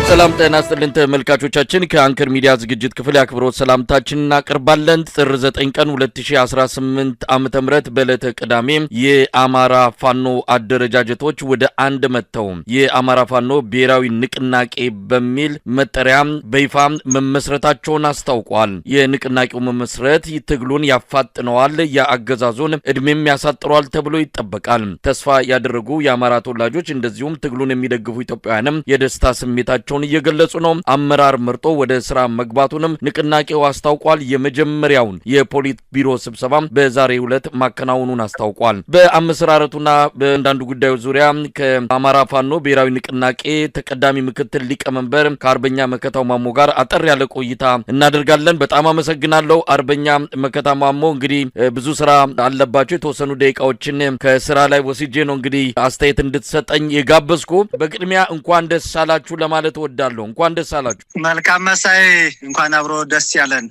ሰላም ጤና ይስጥልን ተመልካቾቻችን ከአንከር ሚዲያ ዝግጅት ክፍል ያክብሮት ሰላምታችንን እናቀርባለን። ጥር 9 ቀን 2018 ዓመተ ምህረት በዕለተ ቅዳሜ የአማራ ፋኖ አደረጃጀቶች ወደ አንድ መተው የአማራ ፋኖ ብሔራዊ ንቅናቄ በሚል መጠሪያ በይፋ መመስረታቸውን አስታውቋል። የንቅናቄው መመስረት ትግሉን ያፋጥነዋል፣ ያአገዛዙን እድሜም ያሳጥረዋል ተብሎ ይጠበቃል። ተስፋ ያደረጉ የአማራ ተወላጆች እንደዚሁም ትግሉን የሚደግፉ ኢትዮጵያውያንም የደስታ ስሜታቸውን እየገለጹ ነው። አመራር መርጦ ወደ ስራ መግባቱንም ንቅናቄው አስታውቋል። የመጀመሪያውን የፖሊት ቢሮ ስብሰባ በዛሬው ዕለት ማከናወኑን አስታውቋል። በአመሰራረቱና በአንዳንድ ጉዳዮች ዙሪያ ከአማራ ፋኖ ብሔራዊ ንቅናቄ ተቀዳሚ ምክትል ሊቀመንበር ከአርበኛ መከታው ማሞ ጋር አጠር ያለ ቆይታ እናደርጋለን። በጣም አመሰግናለሁ አርበኛ መከታው ማሞ። እንግዲህ ብዙ ስራ አለባቸው። የተወሰኑ ደቂቃዎችን ከስራ ላይ ወስጄ ነው እንግዲህ አስተያየት እንድትሰጠኝ የጋበዝኩ። በቅድሚያ እንኳን ደስ አላችሁ ለማለት ወዳለሁ። እንኳን ደስ አላችሁ። መልካም መሳይ። እንኳን አብሮ ደስ ያለን።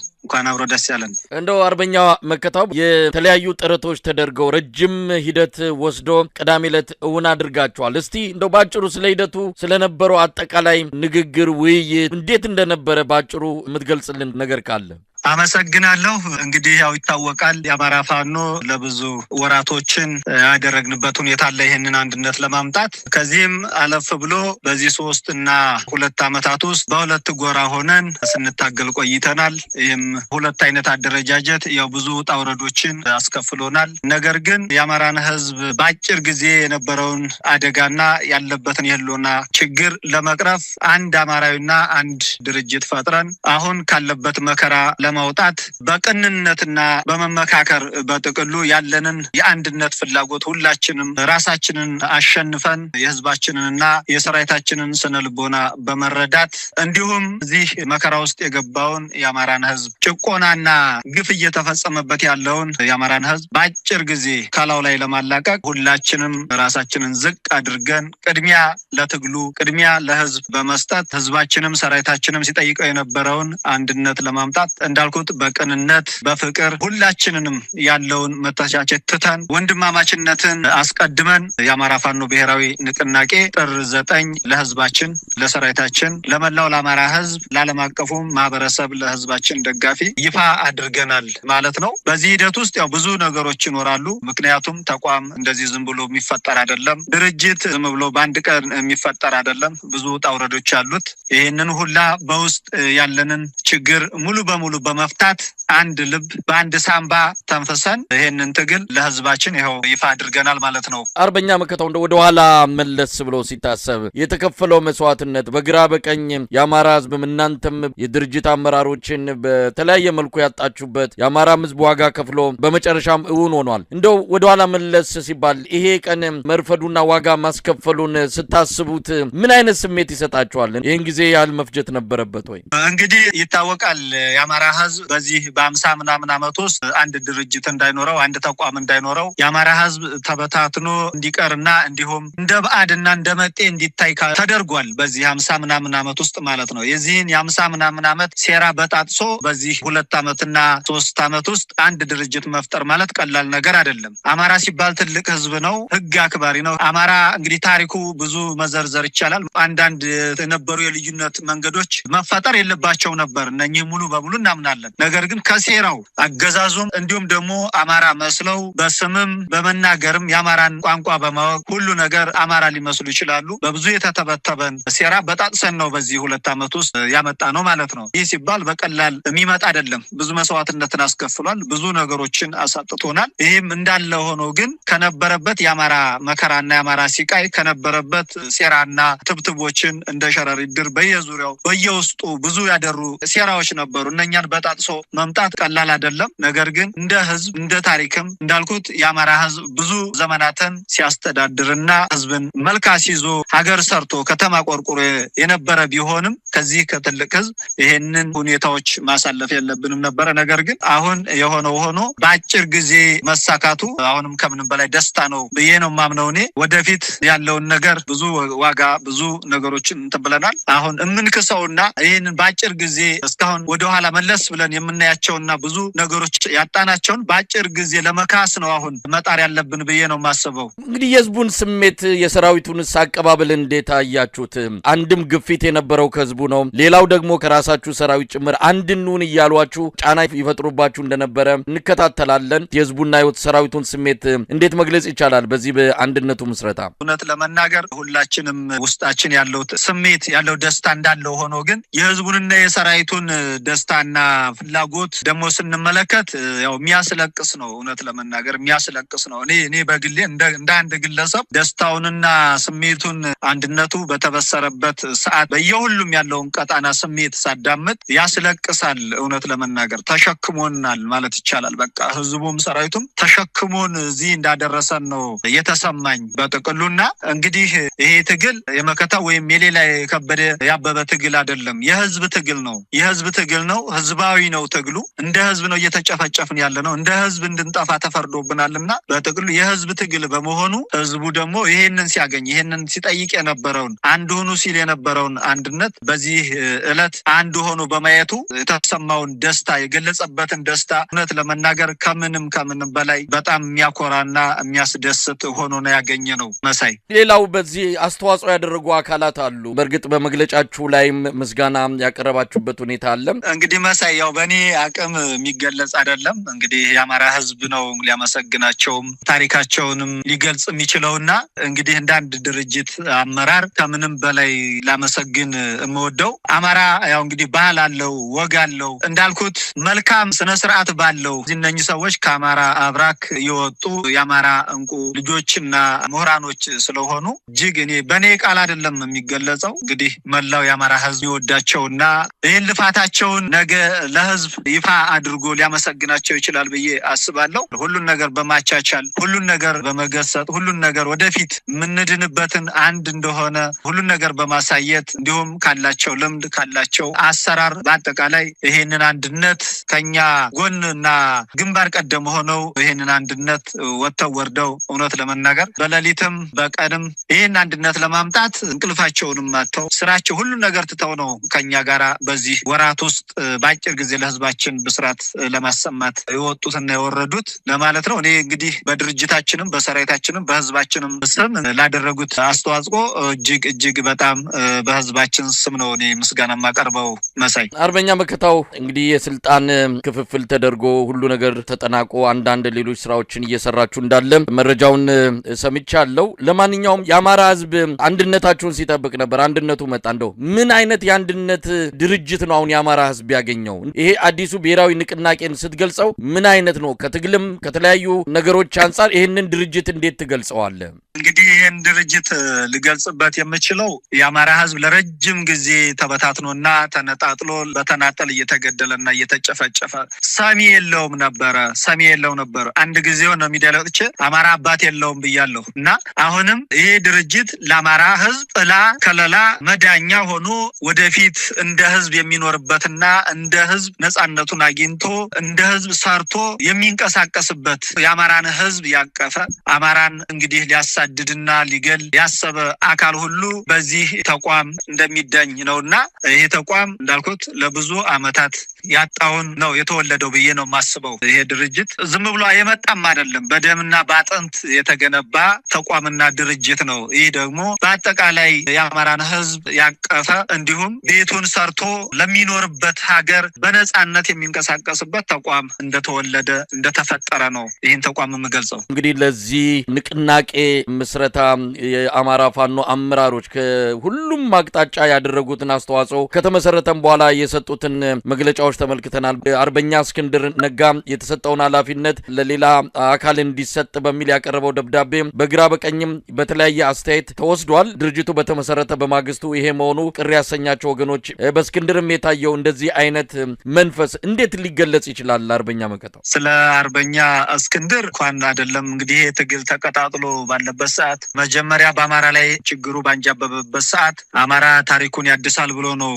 እንደው አርበኛ መከታው የተለያዩ ጥረቶች ተደርገው ረጅም ሂደት ወስዶ ቅዳሜ ዕለት እውን አድርጋቸዋል። እስቲ እንደው ባጭሩ ስለ ሂደቱ ስለነበረው አጠቃላይ ንግግር ውይይት እንዴት እንደነበረ ባጭሩ የምትገልጽልን ነገር ካለ? አመሰግናለሁ። እንግዲህ ያው ይታወቃል የአማራ ፋኖ ለብዙ ወራቶችን ያደረግንበት ሁኔታ አለ ይሄንን አንድነት ለማምጣት። ከዚህም አለፍ ብሎ በዚህ 3 እና 2 አመታት ውስጥ በሁለት ጎራ ሆነን ስንታገል ቆይተናል። ይህም ሁለት አይነት አደረጃጀት ያው ብዙ ውጣ ውረዶችን አስከፍሎናል። ነገር ግን የአማራን ሕዝብ በአጭር ጊዜ የነበረውን አደጋና ያለበትን የህልውና ችግር ለመቅረፍ አንድ አማራዊና አንድ ድርጅት ፈጥረን አሁን ካለበት መከራ ለማውጣት በቅንነትና በመመካከር በጥቅሉ ያለንን የአንድነት ፍላጎት ሁላችንም ራሳችንን አሸንፈን የህዝባችንንና የሰራዊታችንን ስነልቦና በመረዳት እንዲሁም እዚህ መከራ ውስጥ የገባውን የአማራን ህዝብ ጭቆናና ግፍ እየተፈጸመበት ያለውን የአማራን ህዝብ በአጭር ጊዜ ካላው ላይ ለማላቀቅ ሁላችንም ራሳችንን ዝቅ አድርገን ቅድሚያ ለትግሉ ቅድሚያ ለህዝብ በመስጠት ህዝባችንም ሰራዊታችንም ሲጠይቀው የነበረውን አንድነት ለማምጣት እንዳልኩት በቅንነት በፍቅር ሁላችንንም ያለውን መተቻቸት ትተን ወንድማማችነትን አስቀድመን የአማራ ፋኖ ብሔራዊ ንቅናቄ ጥር 9 ለህዝባችን ለሰራዊታችን ለመላው ለአማራ ህዝብ ለዓለም አቀፉ ማህበረሰብ ለህዝባችን ደጋፊ ይፋ አድርገናል ማለት ነው። በዚህ ሂደት ውስጥ ያው ብዙ ነገሮች ይኖራሉ። ምክንያቱም ተቋም እንደዚህ ዝም ብሎ የሚፈጠር አይደለም። ድርጅት ዝም ብሎ በአንድ ቀን የሚፈጠር አይደለም። ብዙ ውጣ ውረዶች አሉት። ይሄንን ሁላ በውስጥ ያለንን ችግር ሙሉ በሙሉ በመፍታት አንድ ልብ በአንድ ሳምባ ተንፈሰን ይሄንን ትግል ለህዝባችን ይሄው ይፋ አድርገናል ማለት ነው። አርበኛ መከታው ወደ ኋላ መለስ ብሎ ሲታሰብ የተከፈለው መስዋዕትነት በግራ በቀኝ የአማራ ህዝብም እናንተም የድርጅት አመራሮችን በተለያየ መልኩ ያጣችሁበት የአማራ ህዝብ ዋጋ ከፍሎ በመጨረሻም እውን ሆኗል። እንደው ወደ ኋላ መለስ ሲባል ይሄ ቀን መርፈዱና ዋጋ ማስከፈሉን ስታስቡት ምን አይነት ስሜት ይሰጣችኋል? ይሄን ጊዜ ያህል መፍጀት ነበረበት ወይ? እንግዲህ ይታወቃል የአማራ ህዝብ በዚህ በ50 ምናምን ዓመት ውስጥ አንድ ድርጅት እንዳይኖረው አንድ ተቋም እንዳይኖረው የአማራ ህዝብ ተበታትኖ እንዲቀርና እንዲሁም እንደ ባዕድና እንደ መጤ እንዲታይ ተደርጓል። በዚህ 50 ምናምን ዓመት ውስጥ ማለት ነው። የዚህን የ50 ምናምን ዓመት ሴራ በጣጥሶ በዚህ 2 ዓመትና 3 ዓመት ውስጥ አንድ ድርጅት መፍጠር ማለት ቀላል ነገር አይደለም። አማራ ሲባል ትልቅ ህዝብ ነው፣ ህግ አክባሪ ነው። አማራ እንግዲህ ታሪኩ ብዙ መዘርዘር ይቻላል። አንዳንድ የነበሩ የልዩነት መንገዶች መፈጠር የለባቸው ነበር። እነኚህ ሙሉ በሙሉ እናምናለን። ነገር ግን ከሴራው አገዛዙም እንዲሁም ደግሞ አማራ መስለው በስምም በመናገርም የአማራን ቋንቋ በማወቅ ሁሉ ነገር አማራ ሊመስሉ ይችላሉ። በብዙ የተተበተበን ሴራ በጣጥሰን ነው በዚህ 2 ዓመት ውስጥ ያመጣ ነው ማለት ነው። ይህ ሲባል በቀላል የሚመጣ አይደለም። ብዙ መስዋዕትነትን አስከፍሏል። ብዙ ነገሮችን አሳጥቶናል። ይህም እንዳለ ሆኖ ግን ከነበረበት የአማራ መከራና የአማራ ሲቃይ ከነበረበት ሴራና ትብትቦችን እንደ ሸረሪት ድር በየዙሪያው በየውስጡ ብዙ ያደሩ ሴራዎች ነበሩ። እነኛን በጣጥሶ መምጣት ቀላል አይደለም። ነገር ግን እንደ ህዝብ እንደ ታሪክም እንዳልኩት የአማራ ህዝብ ብዙ ዘመናትን ሲያስተዳድርና ህዝብን መልካስ ይዞ ሀገር ሰርቶ ከተማ ቆርቆሮ የነበረ ቢሆንም ከዚህ ከትልቅ ህዝብ ይሄንን ሁኔታዎች ማሳለፍ የለብንም ነበር። ነገር ግን አሁን የሆነው ሆኖ በአጭር ጊዜ መሳካቱ አሁንም ከምንም በላይ ደስታ ነው ብዬ ነው ማምነው። እኔ ወደፊት ያለውን ነገር ብዙ ዋጋ ብዙ ነገሮችን እንትን ብለናል። አሁን እምንክሰውና ይሄንን በአጭር ጊዜ እስካሁን ወደ ኋላ መለስ መለስ ብለን የምናያቸውና ብዙ ነገሮች ያጣናቸውን በአጭር ጊዜ ለመካስ ነው አሁን መጣር ያለብን ብዬ ነው ማስበው። እንግዲህ የህዝቡን ስሜት የሰራዊቱን አቀባበል እንዴት አያችሁት? አንድም ግፊት የነበረው ከህዝቡ ነው፣ ሌላው ደግሞ ከራሳችሁ ሰራዊት ጭምር አንድኑን እያሏችሁ ጫና ይፈጥሩባችሁ እንደነበረ እንከታተላለን። የህዝቡና ሰራዊቱን ስሜት እንዴት መግለጽ ይቻላል በዚህ በአንድነቱ ምስረታ? እውነት ለመናገር ሁላችንም ውስጣችን ያለው ስሜት ያለው ደስታ እንዳለው ሆኖ ግን የህዝቡንና የሰራዊቱን ደስታና ፍላጎት ደግሞ ስንመለከት ያው የሚያስለቅስ ነው። እውነት ለመናገር የሚያስለቅስ ነው። እኔ በግሌ እንደ አንድ ግለሰብ ደስታውንና ስሜቱን አንድነቱ በተበሰረበት ሰዓት በየሁሉም ያለውን ቀጣና ስሜት ሳዳምጥ ያስለቅሳል። እውነት ለመናገር ተሸክሞናል ማለት ይቻላል። በቃ ህዝቡም ሰራዊቱም ተሸክሞን እዚህ እንዳደረሰን ነው የተሰማኝ በጥቅሉና እንግዲህ ይሄ ትግል የመከታ ወይም የሌላ የከበደ ያበበ ትግል አይደለም። የህዝብ ትግል ነው። የህዝብ ትግል ነው። ህዝባዊ ነው ትግሉ። እንደ ህዝብ ነው እየተጨፈጨፍን ያለ ነው። እንደ ህዝብ እንድንጠፋ ተፈርዶብናልና በጥቅሉ የህዝብ ትግል በመሆኑ ህዝቡ ደግሞ ይሄንን ሲያገኝ ይሄንን ሲጠይቅ የነበረውን አንድ ሆኑ ሲል የነበረውን አንድነት በዚህ ዕለት አንድ ሆኖ በማየቱ የተሰማውን ደስታ የገለጸበትን ደስታ እውነት ለመናገር ከምንም በላይ በጣም የሚያኮራና የሚያስደስት ሆኖ ነው ያገኘ ነው። መሳይ ሌላው በዚህ አስተዋጽኦ ያደረጉ አካላት አሉ። በእርግጥ በመግለጫችሁ ላይም ምስጋና ያቀረባችሁበት ሁኔታ አለ። እንግዲህ መሳይ ያው በእኔ አቅም የሚገለጽ አይደለም። እንግዲህ የአማራ ህዝብ ነው ሊያመሰግናቸውም ታሪካቸውንም ሊገልጽ የሚችለውና እንግዲህ እንደ አንድ ድርጅት አመራር ከምንም በላይ ላመሰግን የምወደው አማራ ያው እንግዲህ ባህል አለው፣ ወግ አለው፣ እንዳልኩት መልካም ስነ ስርዓት ባለው እነኚህ ሰዎች ከአማራ አብራክ የወጡ የአማራ እንቁ ልጆችና ምሁራኖች ስለሆኑ እጅግ እኔ በእኔ ቃል አይደለም የሚገለጸው። እንግዲህ መላው የአማራ ህዝብ ይወዳቸውና ይህን ልፋታቸውን ነገ ለህዝብ ይፋ አድርጎ ሊያመሰግናቸው ይችላል ብዬ አስባለሁ። ሁሉን ነገር በማቻቻል ሁሉን ነገር በመገሰጥ ሁሉን ነገር ወደፊት የምንድንበትን አንድ እንደሆነ ሁሉን ነገር በማሳየት እንዲሁም ካላቸው ልምድ ካላቸው አሰራር በአጠቃላይ ይሄንን አንድነት ከኛ ጎንና ግንባር ቀደም ሆነው ይሄንን አንድነት ወጥተው ወርደው እውነት ለመናገር በሌሊትም በቀንም ይሄን አንድነት ለማምጣት እንቅልፋቸውንም አጥተው ስራቸው ሁሉን ነገር ትተው ነው ከኛ ጋራ በዚህ ወራት ውስጥ በአጭር ጊዜ ለህዝባችን ብስራት ለማሰማት የወጡትና የወረዱት ለማለት ነው። እኔ እንግዲህ በድርጅታችንም በሰራዊታችንም በህዝባችንም ስም ላደረጉት አስተዋጽኦ እጅግ በጣም በህዝባችን ስም ነው እኔ ምስጋና የማቀርበው። መሳይ አርበኛ መከታው እንግዲህ የስልጣን ክፍፍል ተደርጎ ሁሉ ነገር ተጠናቆ አንዳንድ ሌሎች ስራዎችን እየሰራችሁ እንዳለ መረጃውን ሰምቻለሁ። ለማንኛውም የአማራ ህዝብ አንድነታችሁን ሲጠብቅ ነበር። አንድነቱ መጣ። እንደው ምን አይነት የአንድነት ድርጅት ነው አሁን የአማራ ህዝብ ያገኘው? ይሄ አዲሱ ብሔራዊ ንቅናቄን ስትገልጸው ምን አይነት ነው? ከትግልም ከተለያዩ ነገሮች አንጻር ይህንን ድርጅት እንዴት ትገልጸዋለህ? እንግዲህ ይህን ድርጅት ልገልጽበት የምችለው የአማራ ህዝብ ለረጅም ጊዜ ተበታትኖና ተነጣጥሎ በተናጠል እየተገደለና እየተጨፈጨፈ ሰሚ የለውም ነበር። አንድ ጊዜ ሆነ ሚዲያ ላይ ወጥቼ አማራ አባት የለውም ብያለሁ እና አሁንም ይሄ ድርጅት ለአማራ ህዝብ ጥላ ከለላ መዳኛ ሆኖ ወደፊት እንደ ህዝብ የሚኖርበትና እንደ ህዝብ ነጻነቱን አግኝቶ እንደ ህዝብ ሰርቶ የሚንቀሳቀስበት የአማራን ህዝብ ያቀፈ አማራን እንግዲህ ሊያሳድድና ሊገል ያሰበ አካል ሁሉ በዚህ ተቋም እንደሚዳኝ ነውና ይሄ ተቋም እንዳልኩት ለብዙ አመታት ያጣውን ነው የተወለደው ብዬ ነው ማስበው። ይሄ ድርጅት ዝም ብሎ የመጣም አይደለም፣ በደምና በአጥንት የተገነባ ተቋምና ድርጅት ነው። ይህ ደግሞ በአጠቃላይ የአማራን ህዝብ ያቀፈ እንዲሁም ቤቱን ሰርቶ ለሚኖርበት ሀገር በነጻነት የሚንቀሳቀስበት ተቋም እንደተወለደ እንደተፈጠረ ነው ይህን ተቋም የምገልጸው። እንግዲህ ለዚህ ንቅናቄ ምስረታ የአማራ ፋኖ አመራሮች ከሁሉም አቅጣጫ ያደረጉትን አስተዋጽኦ ከተመሰረተም በኋላ የሰጡትን መግለጫዎች ተመልክተናል። አርበኛ እስክንድር ነጋ የተሰጠውን ኃላፊነት ለሌላ አካል እንዲሰጥ በሚል ያቀረበው ደብዳቤ በግራ በቀኝም በተለያየ አስተያየት ተወስዷል። ድርጅቱ በተመሰረተ በማግስቱ ይሄ መሆኑ ቅር ያሰኛቸው ወገኖች፣ በእስክንድርም የታየው እንደዚህ አይነት መንፈስ እንዴት ሊገለጽ ይችላል? አርበኛ መከታው ስለ አርበኛ እስክንድር እንኳን አይደለም እንግዲህ ትግል ተቀጣጥሎ ባለበት ሰዓት መጀመሪያ በአማራ ላይ ችግሩ ባንጃበበበት ሰዓት አማራ ታሪኩን ያድሳል ብሎ ነው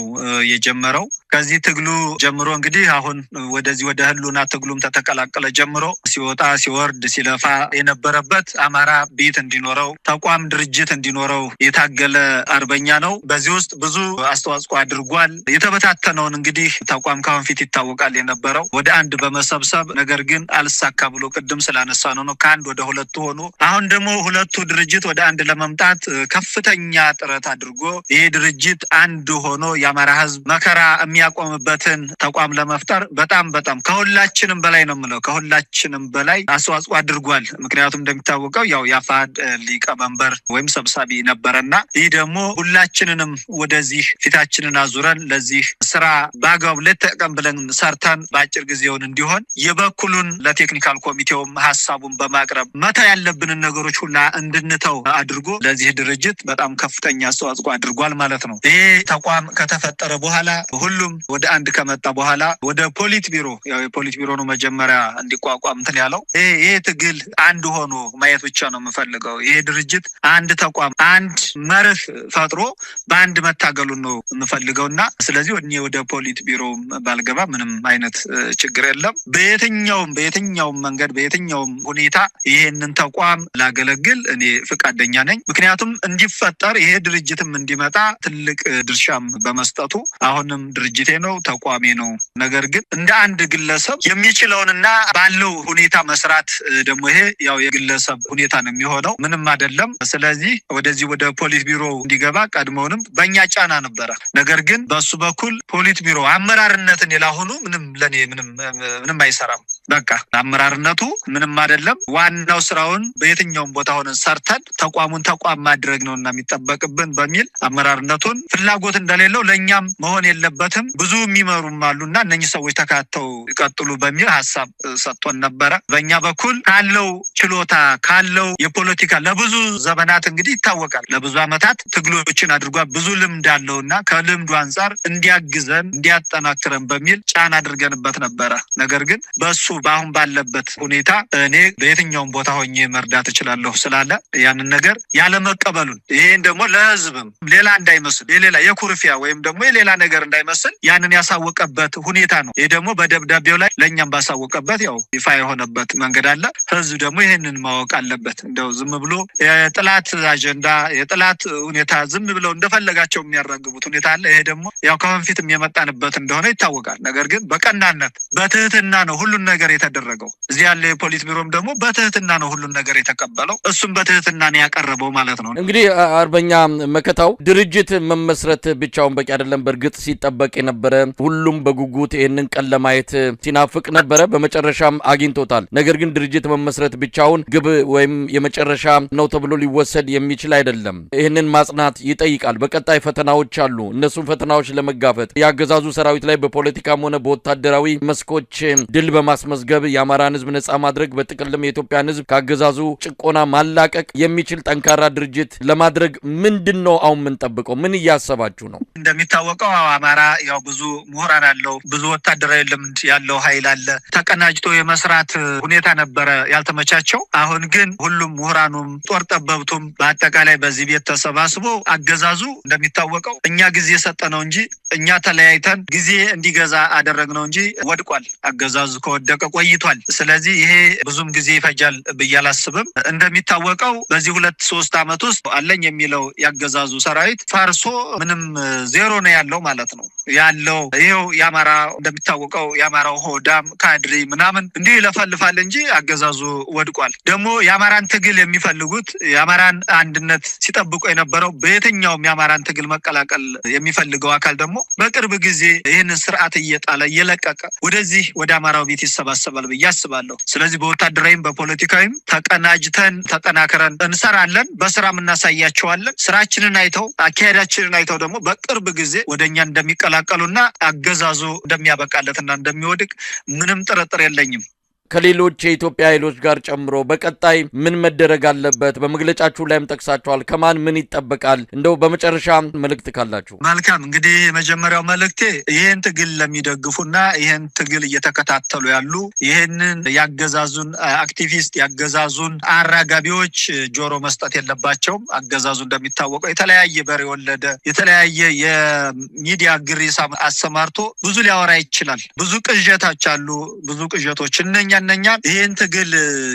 የጀመረው። ከዚህ ትግሉ ጀምሮ እንግዲህ አሁን ወደዚህ ወደ ህሉና ትግሉም ተተቀላቀለ ጀምሮ ሲወጣ ሲወርድ ሲለፋ የነበረበት አማራ ቤት እንዲኖረው ተቋም ድርጅት እንዲኖረው የታገለ አርበኛ ነው። በዚህ ውስጥ ብዙ አስተዋጽኦ አድርጓል። የተበታተነውን እንግዲህ ተቋም ያም ካሁን ፊት ይታወቃል የነበረው ወደ አንድ በመሰብሰብ ነገር ግን አልሳካ ብሎ ቅድም ስላነሳ ነው ከአንድ ወደ ሁለቱ ሆኖ አሁን ደግሞ ሁለቱ ድርጅት ወደ አንድ ለመምጣት ከፍተኛ ጥረት አድርጎ ይሄ ድርጅት አንድ ሆኖ የአማራ ህዝብ መከራ የሚያቆምበትን ተቋም ለመፍጠር በጣም ከሁላችንም በላይ ነው የምለው ከሁላችንም በላይ አስተዋጽኦ አድርጓል። ምክንያቱም እንደሚታወቀው ያው የአፋሕድ ሊቀመንበር ወይም ሰብሳቢ ነበርና ይህ ደግሞ ሁላችንንም ወደዚህ ፊታችንን አዙረን ለዚህ ስራ ባጋው ለተቀም ብለን ሰርተን በአጭር ጊዜውን እንዲሆን የበኩሉን ለቴክኒካል ኮሚቴውም ሐሳቡን በማቅረብ መታ ያለብንን ነገሮች ሁላ እንድንተው አድርጎ ለዚህ ድርጅት በጣም ከፍተኛ አስተዋጽኦ አድርጓል ማለት ነው። ይሄ ተቋም ከተፈጠረ በኋላ ሁሉም ወደ አንድ ከመጣ በኋላ ወደ ፖሊት ቢሮ ያው የፖሊት ቢሮ ነው መጀመሪያ እንዲቋቋም እንትን ያለው ይሄ ትግል አንድ ሆኖ ማየት ብቻ ነው የምፈልገው። ይሄ ድርጅት አንድ ተቋም አንድ መርህ ፈጥሮ በአንድ መታገሉን ነው የምፈልገውና ስለዚህ ወደ ፖሊት ቢሮ ባልገባ ምንም አይነት ችግር የለም። በየትኛውም መንገድ በየትኛውም ሁኔታ ይሄንን ተቋም ላገለግል እኔ ፍቃደኛ ነኝ። ምክንያቱም እንዲፈጠር ይሄ ድርጅትም እንዲመጣ ትልቅ ድርሻም በመስጠቱ አሁንም ድርጅቴ ነው ተቋሜ ነው። ነገር ግን እንደ አንድ ግለሰብ የሚችለውንና ባለው ሁኔታ መስራት ደግሞ ይሄ ያው የግለሰብ ሁኔታ ነው የሚሆነው ምንም አይደለም። ስለዚህ ወደዚህ ወደ ፖሊት ቢሮ እንዲገባ ቀድሞውንም በእኛ ጫና ነበረ። ነገር ግን በሱ በኩል ፖሊት ቢሮ አመራርነትን የላሆኑ ለኔ ምንም አይሰራም። በቃ አመራርነቱ ምንም አይደለም። ዋናው ስራውን በየትኛውም ቦታ ሆነን ሰርተን ተቋሙን ተቋም ማድረግ ነውና የሚጠበቅብን በሚል አመራርነቱን ፍላጎት እንደሌለው ለኛም መሆን የለበትም ብዙ የሚመሩም አሉና እነኚህ ሰዎች ተካተው ይቀጥሉ በሚል ሐሳብ ሰጥቶን ነበረ። በእኛ በኩል ካለው ችሎታ ካለው የፖለቲካ ለብዙ ዘመናት እንግዲህ ይታወቃል ለብዙ አመታት ትግሎችን አድርጓል ብዙ ልምድ አለውና ከልምዱ አንፃር እንዲያግዘን እንዲያጠናክረን በሚል ጫና አድርገንበት ነበረ። ነገር ግን በሱ በአሁን ባለበት ሁኔታ እኔ በየትኛውም ቦታ ሆኜ መርዳት እችላለሁ ስላለ ያንን ነገር ያለ መቀበሉን ይሄን ደግሞ ለህዝብም ሌላ እንዳይመስል የሌላ የኩርፊያ ወይም ደግሞ የሌላ ነገር እንዳይመስል ያንን ያሳወቀበት ሁኔታ ነው። ይሄ ደግሞ በደብዳቤው ላይ ለኛም ባሳወቀበት ያው ይፋ የሆነበት መንገድ አለ። ህዝብ ደግሞ ይሄንን ማወቅ አለበት። እንደው ዝም ብሎ የጥላት አጀንዳ የጥላት ሁኔታ ዝም ብለው እንደፈለጋቸው የሚያራግቡት ሁኔታ አለ። ይሄ ደግሞ ያው ካሁን ፊት የመጣንበት እንደሆነ ይታወቃል። ነገር ግን በቀናነት በትህትና ነው ሁሉን ነገር የተደረገው። እዚህ ያለ የፖሊት ቢሮም ደግሞ በትህትና ነው ሁሉን ነገር የተቀበለው። እሱም በትህትና ነው ያቀረበው ማለት ነው። እንግዲህ አርበኛ መከታው ድርጅት መመስረት ብቻውን በቂ አይደለም። በእርግጥ ሲጠበቅ የነበረ ሁሉም በጉጉት ይሄንን ቀን ለማየት ሲናፍቅ ነበረ። በመጨረሻም አግኝቶታል። ነገር ግን ድርጅት መመስረት ብቻውን ግብ ወይም የመጨረሻ ነው ተብሎ ሊወሰድ የሚችል አይደለም። ይሄንን ማጽናት ይጠይቃል። በቀጣይ ፈተናዎች አሉ። እነሱም ፈተናዎች ለመጋፈጥ ያገዛዙ ሰራዊት ላይ በፖለቲካም ሆነ በወታደራዊ መስኮች ድል በማስመዝገብ የአማራን ህዝብ ነጻ ማድረግ በጥቅልም የኢትዮጵያን ህዝብ ካገዛዙ ጭቆና ማላቀቅ የሚችል ጠንካራ ድርጅት ለማድረግ ምንድነው አሁን የምንጠብቀው? ምን እያሰባችሁ ነው? እንደሚታወቀው አማራ ያው ብዙ ምሁራን አለው ብዙ ወታደራዊ ልምድ ያለው ኃይል አለ። ተቀናጅቶ የመስራት ሁኔታ ነበረ ያልተመቻቸው። አሁን ግን ሁሉም ምሁራኑም ጦር ጠበብቱም በአጠቃላይ በዚህ ቤት ተሰባስቦ አገዛዙ እንደሚታወቀው እኛ ጊዜ ሰጠነው እንጂ እኛ ተለያይተን ጊዜ እንዲገዛ አደረግነው እንጂ ወድቋል። አገዛዙ ከወደቀ ቆይቷል። ስለዚህ ይሄ ብዙም ጊዜ ይፈጃል ብዬ አላስብም። እንደሚታወቀው በዚህ 2-3 አመት ውስጥ አለኝ የሚለው ያገዛዙ ሰራዊት ፈርሶ ምንም ዜሮ ነው ያለው ማለት ነው። ያለው ይሄው ያማራ እንደሚታወቀው ያማራው ሆዳም ካድሪ ምናምን እንዲህ ይለፈልፋል እንጂ አገዛዙ ወድቋል። ደግሞ ያማራን ትግል የሚፈልጉት ያማራን አንድነት ሲጠብቁ የነበረው በየትኛውም ያማራን ትግል መቀላቀል የሚፈልገው አካል ደግሞ በቅርብ ጊዜ ይህንን ስርዓት እየጣለ እየለቀቀ ወደዚህ ወደ አማራው ቤት ይሰባሰባል ብዬ አስባለሁ። ስለዚህ በወታደራዊም በፖለቲካዊም ተቀናጅተን ተጠናክረን እንሰራለን። በስራም እናሳያቸዋለን። ስራችንን አይተው አካሄዳችንን አይተው ደግሞ በቅርብ ጊዜ ወደኛ እንደሚቀላቀሉና አገዛዙ እንደሚያበቃለትና እንደሚወድቅ ምንም ጥርጥር የለኝም። ከሌሎች የኢትዮጵያ ኃይሎች ጋር ጨምሮ በቀጣይ ምን መደረግ አለበት? በመግለጫችሁ ላይም ጠቅሳችኋል። ከማን ምን ይጠበቃል? እንደው በመጨረሻ መልእክት ካላችሁ። መልካም። እንግዲህ የመጀመሪያው መልእክቴ ይሄን ትግል ለሚደግፉና ይሄን ትግል እየተከታተሉ ያሉ ይሄንን ያገዛዙን አክቲቪስት ያገዛዙን አራጋቢዎች ጆሮ መስጠት የለባቸውም። አገዛዙ እንደሚታወቀው የተለያየ በር የወለደ የተለያየ የሚዲያ ግሪሳ አሰማርቶ ብዙ ሊያወራ ይችላል። ብዙ ቅዠቶች አሉ። ብዙ ቅዠቶች እነኛ እነኛ ይህን ትግል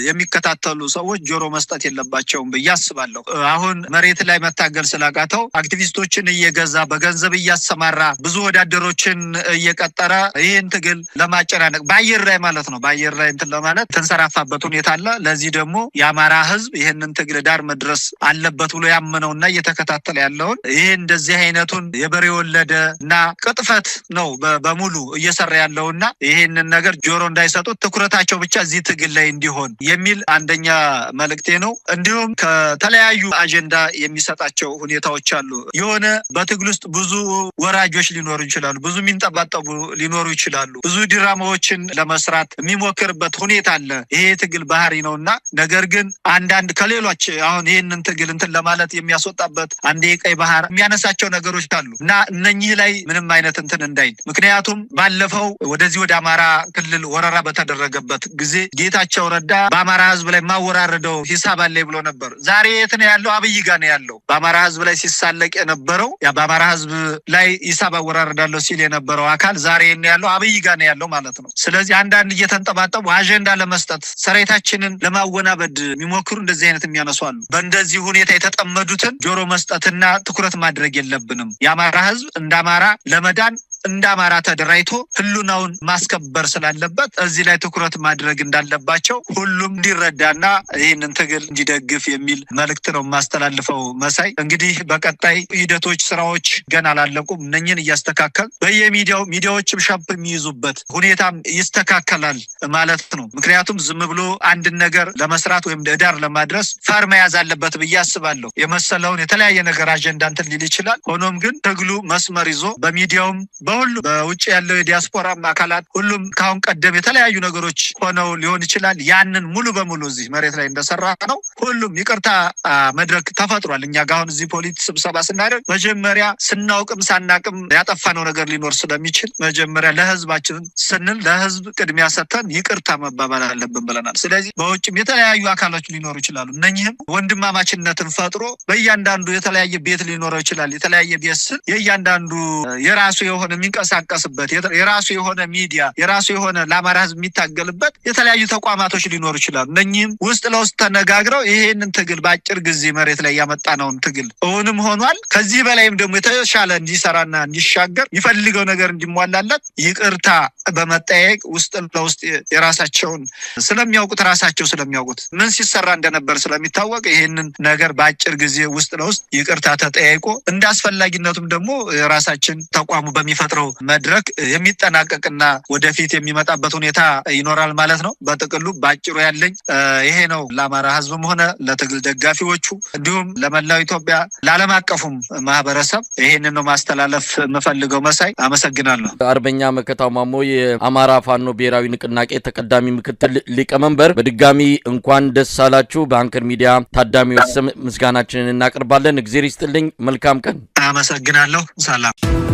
የሚከታተሉ ሰዎች ጆሮ መስጠት የለባቸውም ብዬ አስባለሁ። አሁን መሬት ላይ መታገል ስላቃተው አክቲቪስቶችን እየገዛ በገንዘብ እያሰማራ ብዙ ወዳደሮችን እየቀጠረ ይህን ትግል ለማጨናነቅ በአየር ላይ ማለት ነው በአየር ላይ እንትን ለማለት ተንሰራፋበት ሁኔታ አለ። ለዚህ ደግሞ የአማራ ህዝብ ይህንን ትግል ዳር መድረስ አለበት ብሎ ያመነውና እየተከታተለ ያለውን ይህ እንደዚህ አይነቱን የበሬ ወለደ እና ቅጥፈት ነው በሙሉ እየሰራ ያለውና ይህንን ነገር ጆሮ እንዳይሰጡት ትኩረታቸው ብቻ እዚህ ትግል ላይ እንዲሆን የሚል አንደኛ መልእክቴ ነው። እንዲሁም ከተለያዩ አጀንዳ የሚሰጣቸው ሁኔታዎች አሉ። የሆነ በትግል ውስጥ ብዙ ወራጆች ሊኖሩ ይችላሉ፣ ብዙ የሚንጠባጠቡ ሊኖሩ ይችላሉ። ብዙ ድራማዎችን ለመስራት የሚሞክርበት ሁኔታ አለ። ይሄ ትግል ባህሪ ነውና ነገር ግን አንዳንድ ከሌሎች አሁን ይህንን ትግል እንትን ለማለት የሚያስወጣበት አንድ የቀይ ባህር የሚያነሳቸው ነገሮች አሉ እና እነኚህ ላይ ምንም አይነት እንትን እንዳይል። ምክንያቱም ባለፈው ወደዚህ ወደ አማራ ክልል ወረራ በተደረገበት ጊዜ ጌታቸው ረዳ በአማራ ህዝብ ላይ ማወራረደው ሂሳብ አለ ብሎ ነበር። ዛሬ የት ነው ያለው? አብይ ጋር ነው ያለው። በአማራ ህዝብ ላይ ሲሳለቅ የነበረው በአማራ ህዝብ ላይ ሂሳብ አወራረዳለሁ ሲል የነበረው አካል ዛሬ ነው ያለው አብይ ጋር ነው ያለው ማለት ነው። ስለዚህ አንዳንድ እየተንጠባጠቡ አጀንዳ ለመስጠት ሰራዊታችንን ለማወናበድ የሚሞክሩ እንደዚህ አይነት የሚያነሱ አሉ። በእንደዚህ ሁኔታ የተጠመዱትን ጆሮ መስጠትና ትኩረት ማድረግ የለብንም። የአማራ ህዝብ እንደ አማራ ለመዳን እንደ አማራ ተደራጅቶ ህልውናውን ማስከበር ስላለበት እዚህ ላይ ትኩረት ማድረግ እንዳለባቸው ሁሉም እንዲረዳና ይህንን ትግል እንዲደግፍ የሚል መልእክት ነው የማስተላልፈው። መሳይ እንግዲህ በቀጣይ ሂደቶች ስራዎች ገና አላለቁም። እነኝን እያስተካከል ሚዲያዎችም ሻፕ የሚይዙበት ሁኔታም ይስተካከላል ማለት ነው። ምክንያቱም ዝም ብሎ አንድን ነገር ለመስራት ወይም ዳር ለማድረስ ፈር መያዝ አለበት ብዬ አስባለሁ። የመሰለውን የተለያየ ነገር አጀንዳ እንትን ሊል ይችላል። ሆኖም ግን ትግሉ መስመር ይዞ በሚዲያውም ሁሉ በውጭ ያለው የዲያስፖራ አካላት ሁሉም ካሁን ቀደም የተለያዩ ነገሮች ሆነው ሊሆን ይችላል። ያንን ሙሉ በሙሉ እዚህ መሬት ላይ እንደሰራ ነው ሁሉም ይቅርታ መድረክ ተፈጥሯል። እኛ ጋር አሁን እዚህ ፖሊስ ስብሰባ ስናደርግ መጀመሪያ ስናውቅም ሳናቅም ያጠፋነው ነገር ሊኖር ስለሚችል መጀመሪያ ለህዝባችን ስንል ለህዝብ ቅድሚያ ሰጥተን ይቅርታ መባባል አለብን ብለናል። ስለዚህ በውጭም የተለያዩ አካሎች ሊኖሩ ይችላሉ። እነኚህም ወንድማማችነትን ፈጥሮ በእያንዳንዱ የተለያየ ቤት ሊኖረው ይችላል። የተለያየ ቤት ስል የእያንዳንዱ የራሱ የሆነ የሚንቀሳቀስበት የራሱ የሆነ ሚዲያ የራሱ የሆነ ለአማራ ህዝብ የሚታገልበት የተለያዩ ተቋማቶች ሊኖሩ ይችላሉ። እነኚህም ውስጥ ለውስጥ ተነጋግረው ይሄንን ትግል በአጭር ጊዜ መሬት ላይ ያመጣነውን ትግል እውንም ሆኗል ከዚህ በላይም ደግሞ የተሻለ እንዲሰራና እንዲሻገር ይፈልገው ነገር እንዲሟላለት ይቅርታ በመጠየቅ ውስጥ ለውስጥ የራሳቸውን ስለሚያውቁት ራሳቸው ስለሚያውቁት ምን ሲሰራ እንደነበር ስለሚታወቅ ይሄንን ነገር በአጭር ጊዜ ውስጥ ለውስጥ ይቅርታ ተጠያይቆ እንዳስፈላጊነቱም ደግሞ የራሳችን ተቋሙ በሚፈጥረው መድረክ የሚጠናቀቅና ወደፊት የሚመጣበት ሁኔታ ይኖራል ማለት ነው። በጥቅሉ ባጭሩ ያለኝ ይሄ ነው። ለአማራ ህዝብም ሆነ ለትግል ደጋፊዎቹ እንዲሁም ለመላው ኢትዮጵያ ለዓለም አቀፉም ማህበረሰብ ይሄንን ነው ማስተላለፍ የምፈልገው። መሳይ አመሰግናለሁ። አርበኛ መከታው ማሞ የአማራ ፋኖ ብሔራዊ ንቅናቄ ተቀዳሚ ምክትል ሊቀመንበር፣ በድጋሚ እንኳን ደስ አላችሁ። በአንከር ሚዲያ ታዳሚዎች ስም ምስጋናችንን እናቀርባለን። እግዚአብሔር ይስጥልኝ። መልካም ቀን። አመሰግናለሁ። ሰላም።